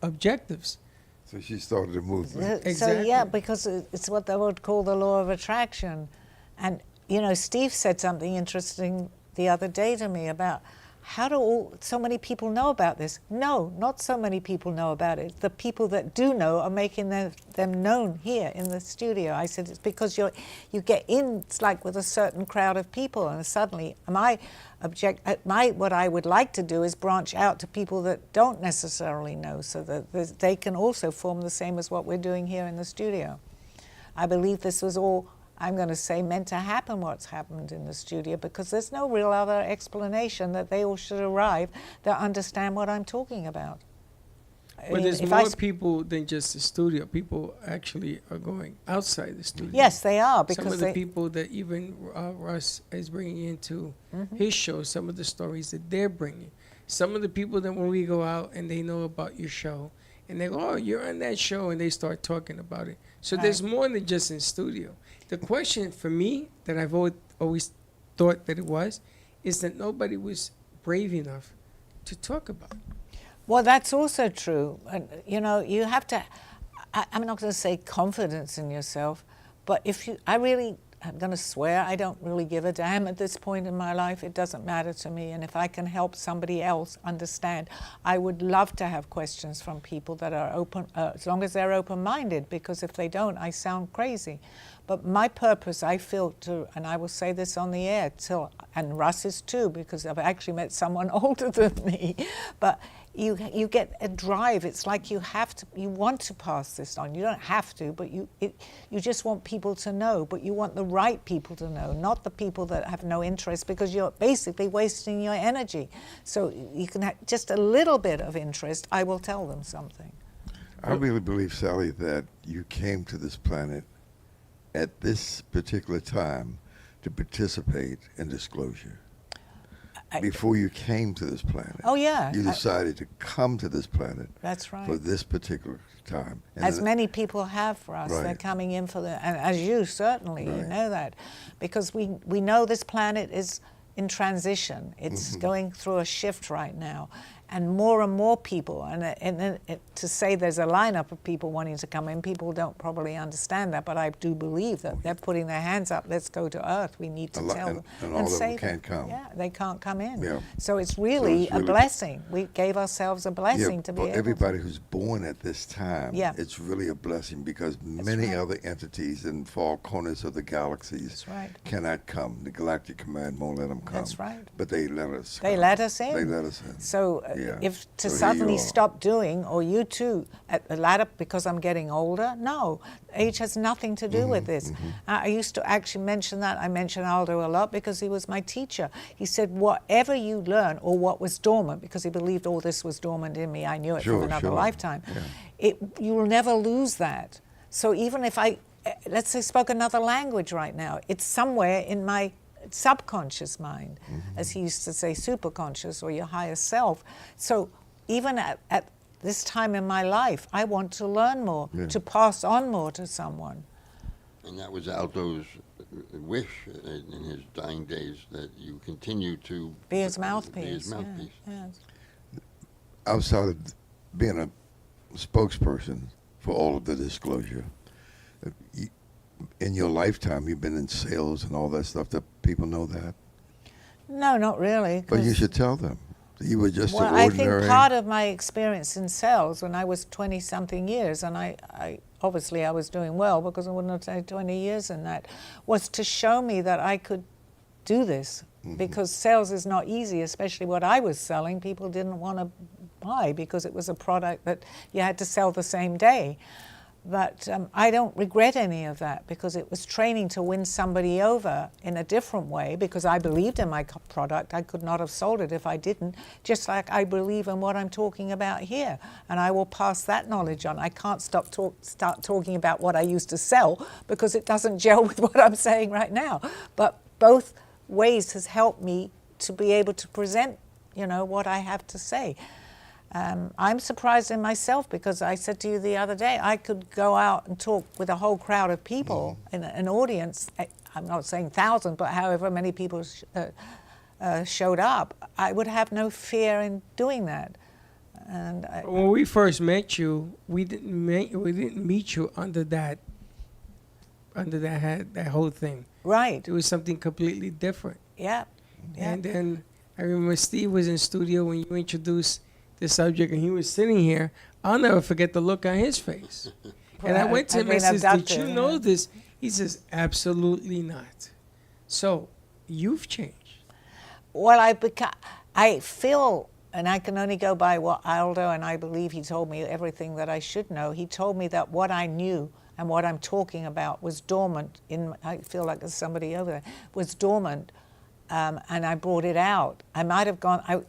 objectives. So she started a movement. So Exactly. yeah, because it's what they would call the law of attraction. And, Steve said something interesting the other day to me about how do so many people know about this? No, not so many people know about it. The people that do know are making them known here in the studio. I said it's because you get in, it's like with a certain crowd of people, and suddenly what I would like to do is branch out to people that don't necessarily know, so that they can also form the same as what we're doing here in the studio. I believe this was all, I'm going to say, meant to happen, what's happened in the studio, because there's no real other explanation that they all should arrive that understand what I'm talking about. But there's more people than just the studio. People actually are going outside the studio. Yes, they are, because some of the people that even Russ is bringing into his show, some of the stories that they're bringing. Some of the people that when we go out and they know about your show, and they go, oh, you're on that show, and they start talking about it. So there's more than just in studio. The question for me that I've always thought that it was, is that nobody was brave enough to talk about it. Well, that's also true. And, you have to, I'm not going to say confidence in yourself, but I'm going to swear, I don't really give a damn at this point in my life. It doesn't matter to me. And if I can help somebody else understand, I would love to have questions from people that are open, as long as they're open-minded, because if they don't, I sound crazy. But my purpose, I feel and I will say this on the air, and Russ is too, because I've actually met someone older than me, but you get a drive. It's like you want to pass this on. You don't have to, but you just want people to know, but you want the right people to know, not the people that have no interest, because you're basically wasting your energy. So you can have just a little bit of interest, I will tell them something. I really believe, Sally, that you came to this planet at this particular time to participate in disclosure. Before you came to this planet. Oh, yeah. You decided to come to this planet. That's right. For this particular time. And As many people have for us. Right. They're coming in for and as you certainly, you Right. know that. Because we know this planet is in transition. It's going through a shift right now. And more people, and to say there's a lineup of people wanting to come in, people don't probably understand that, but I do believe that they're putting their hands up, let's go to Earth, we need to tell them. And all of them save can't come. Yeah, they can't come in. Yeah. So it's really a blessing. We gave ourselves a blessing to be able everybody who's born at this time, Yeah. it's really a blessing because many right. other entities in far corners of the galaxies That's right. cannot come. The Galactic Command won't let them come. That's right. But they let us They come. let us in. They let us in. So Yeah. if to So here suddenly you are. stop doing, or you too, at the ladder because I'm getting older, no, age has nothing to do with this. I used to actually mention that. I mention Aldo a lot because he was my teacher. He said, whatever you learn or what was dormant, because he believed all this was dormant in me, I knew it Sure, from another sure. lifetime, Yeah. you will never lose that. So even if I, let's say, spoke another language right now, it's somewhere in my subconscious mind, as he used to say, superconscious or your higher self. So even at this time in my life, I want to learn more, to pass on more to someone. And that was Aldo's wish in his dying days, that you continue to Be his mouthpiece. Be his mouthpiece. Yeah. Outside of being a spokesperson for all of the disclosure, in your lifetime, you've been in sales and all that stuff. Do people know that? No, not really. But you 'cause- should tell them. You were just well, an I ordinary. think part of my experience in sales when I was 20-something years, and I obviously I was doing well because I wouldn't have stayed 20 years in that, was to show me that I could do this. Because sales is not easy, especially what I was selling. People didn't want to buy because it was a product that you had to sell the same day. But I don't regret any of that because it was training to win somebody over in a different way because I believed in my product. I could not have sold it if I didn't, just like I believe in what I'm talking about here. And I will pass that knowledge on. I can't start talking about what I used to sell because it doesn't gel with what I'm saying right now. But both ways has helped me to be able to present, what I have to say. I'm surprised in myself because I said to you the other day, I could go out and talk with a whole crowd of people in an audience. I'm not saying 1,000, but however many people showed up, I would have no fear in doing that. And When we first met you, we didn't meet you under that whole thing. right, It was something completely different. yeah. And then I remember Steve was in studio when you introduced the subject, and he was sitting here. I'll never forget the look on his face. And I went to him and says, "Did you know this?" He says, "Absolutely not." So you've changed. Well, I feel, and I can only go by what Aldo, and I believe he told me everything that I should know. He told me that what I knew and what I'm talking about was dormant I feel like there's somebody over there, was dormant, and I brought it out. I might have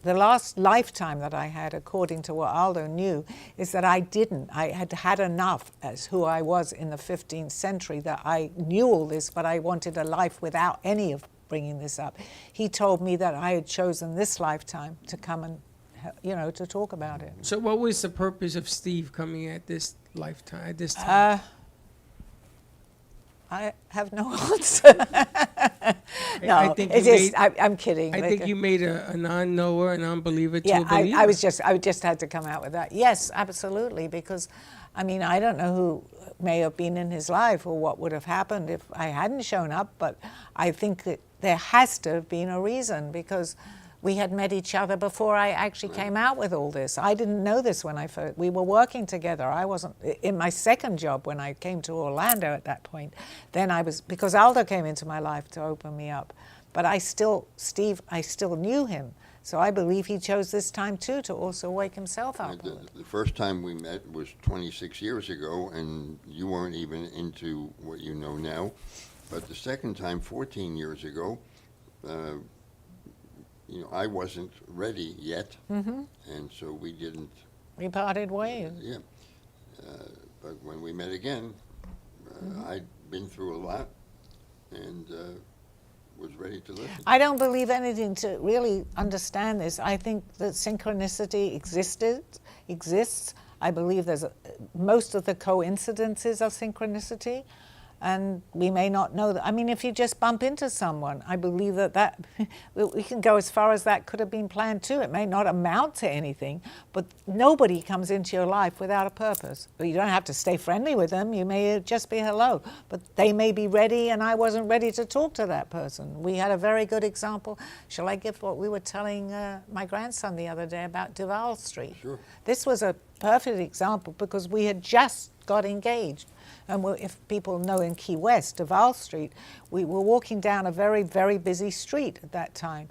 the last lifetime that I had, according to what Aldo knew, is that I didn't. I had had enough as who I was in the 15th century that I knew all this, but I wanted a life without any of bringing this up. He told me that I had chosen this lifetime to come and, to talk about it. So what was the purpose of Steve coming at this lifetime, at this time? I have no answer. No, I think it's you just, I'm kidding. I think you made a non-knower, a non-believer to Yeah, a believer. I just had to come out with that. Yes, absolutely, because, I don't know who may have been in his life or what would have happened if I hadn't shown up, but I think that there has to have been a reason because we had met each other before I actually came out with all this. I didn't know this when we were working together. I wasn't, in my second job when I came to Orlando at that point, then because Aldo came into my life to open me up. But I still knew him. So I believe he chose this time too to also wake himself up. The first time we met was 26 years ago, and you weren't even into what you know now. But the second time, 14 years ago, I wasn't ready yet, and so we didn't. We parted ways. Yeah. But when we met again, I'd been through a lot and was ready to listen. I don't believe anything to really understand this. I think that synchronicity exists. I believe most of the coincidences are synchronicity, and we may not know that. I mean, if you just bump into someone, I believe that we can go as far as that could have been planned too. It may not amount to anything, but nobody comes into your life without a purpose. You don't have to stay friendly with them. You may just be hello, but they may be ready, and I wasn't ready to talk to that person. We had a very good example. Shall I give what we were telling my grandson the other day about Duval Street? Sure. This was a perfect example because we had just got engaged. And if people know in Key West, Duval Street, we were walking down a very, very busy street at that time.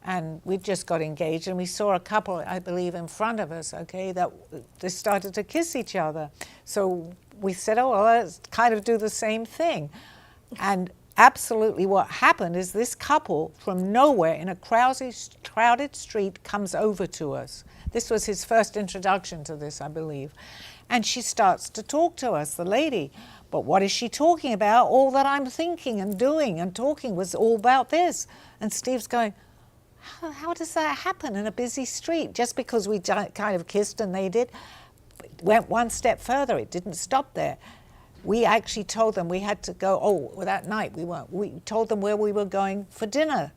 And we just got engaged, and we saw a couple, I believe, in front of us, okay, that they started to kiss each other. So we said, oh, well, let's kind of do the same thing. And absolutely what happened is this couple from nowhere in a crowded street comes over to us. This was his first introduction to this, I believe. And she starts to talk to us, the lady. But what is she talking about? All that I'm thinking and doing and talking was all about this. And Steve's going, how does that happen in a busy street? Just because we kind of kissed and they did. It went one step further. It didn't stop there. We actually told them we had to go, that night we told them where we were going for dinner,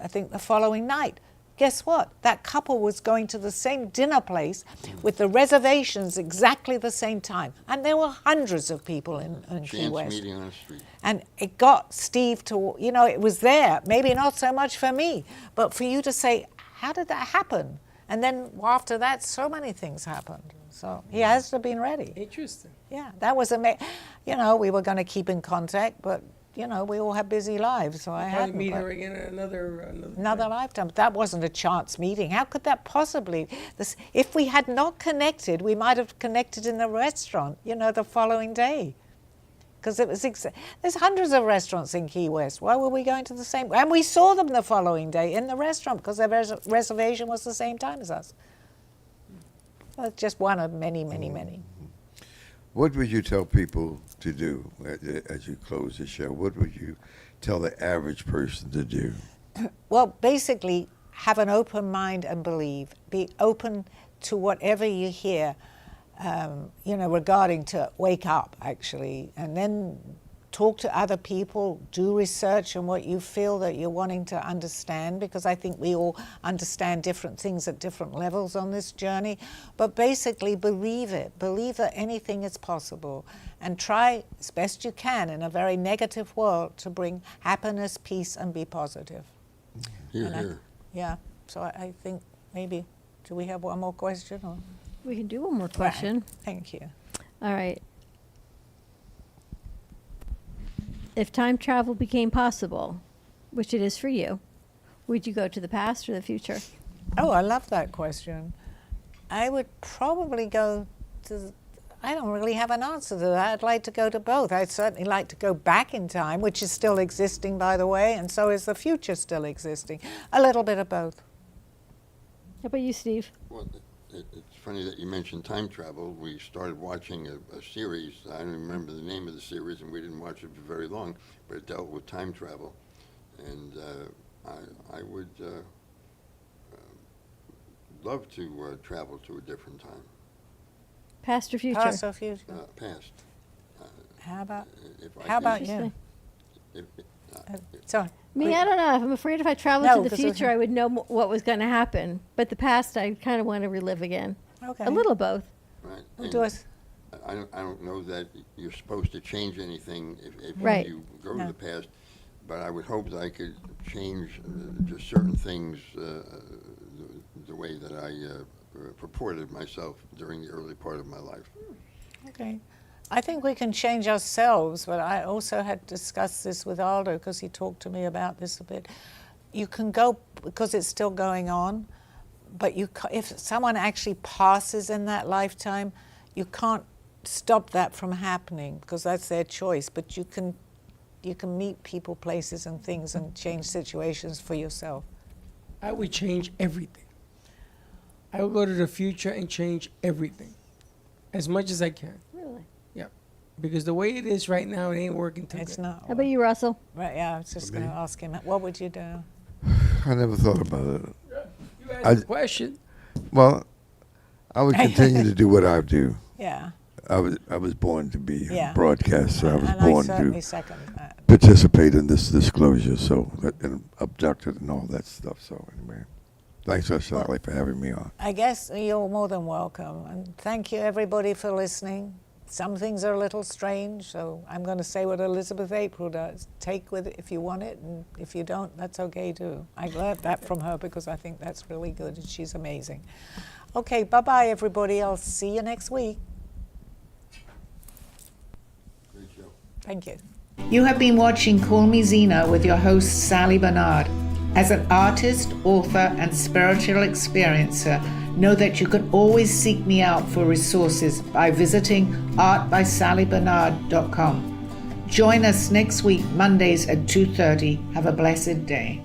I think the following night. Guess what? That couple was going to the same dinner place with the reservations exactly the same time. And there were hundreds of people in Key West. Chance meeting on the street. And it got Steve to, it was there. Maybe not so much for me, but for you to say, how did that happen? And then after that, so many things happened. So he has to have been ready. Interesting. Yeah, that was amazing. We were going to keep in contact, but we all have busy lives, so I Probably hadn't. meet her again at another Another lifetime. That wasn't a chance meeting. How could that possibly? If we had not connected, we might have connected in the restaurant, the following day. Because it was there's hundreds of restaurants in Key West. Why were we going to the same? And we saw them the following day in the restaurant because their reservation was the same time as us. Well, it's just one of many, many, many. What would you tell people to do as you close the show? What would you tell the average person to do? Well, basically, have an open mind and believe. Be open to whatever you hear, regarding to wake up, actually, and then talk to other people, do research on what you feel that you're wanting to understand, because I think we all understand different things at different levels on this journey. But basically, believe it. Believe that anything is possible, and try as best you can in a very negative world to bring happiness, peace, and be positive. Hear, hear. Yeah, so I think maybe, do we have one more question? Or? We can do one more question. Right. Thank you. All right. If time travel became possible, which it is for you, would you go to the past or the future? Oh, I love that question. I would probably go to, I don't really have an answer to that. I'd like to go to both. I'd certainly like to go back in time, which is still existing, by the way, and so is the future still existing. A little bit of both. How about you, Steve? Well, it's funny that you mentioned time travel. We started watching a series. I don't remember the name of the series, and we didn't watch it for very long, but it dealt with time travel. And I would love to travel to a different time. Past or future? Past or future? Past. How about, If I how can- about you? Interesting. Sorry. Me, I don't know. I'm afraid if I traveled No, to the 'cause future, I would know what was going to happen. But the past, I kind of want to relive again. Okay. A little both. Right. We'll And do us. I don't know that you're supposed to change anything if Right. you go No. to the past, but I would hope that I could change just certain things the way that I purported myself during the early part of my life. Okay. I think we can change ourselves, but I also had discussed this with Aldo because he talked to me about this a bit. You can go, because it's still going on, but if someone actually passes in that lifetime, you can't stop that from happening because that's their choice. But you can meet people, places, and things and change situations for yourself. I would change everything. I would go to the future and change everything as much as I can. Really? Because the way it is right now, it ain't working too It's good. not. How about you, Russell? Right, yeah, I was just going to ask him, what would you do? I never thought about it. You asked I- the question. Well, I would continue to do what I do. Yeah, I was born to be Yeah. a broadcaster. I was and I born certainly to second that. participate in this disclosure, and abducted and all that stuff. So anyway, thanks, Sally, for having me on. I guess you're more than welcome, and thank you everybody for listening. Some things are a little strange, so I'm going to say what Elizabeth April does. Take with it if you want it, and if you don't, that's okay too. I learned that from her because I think that's really good, and she's amazing. Okay, bye-bye everybody. I'll see you next week. Great show. Thank you. You have been watching Call Me Zena with your host, Sally Bernard. As an artist, author, and spiritual experiencer, know that you can always seek me out for resources by visiting artbysallybernard.com. Join us next week, Mondays at 2:30. Have a blessed day.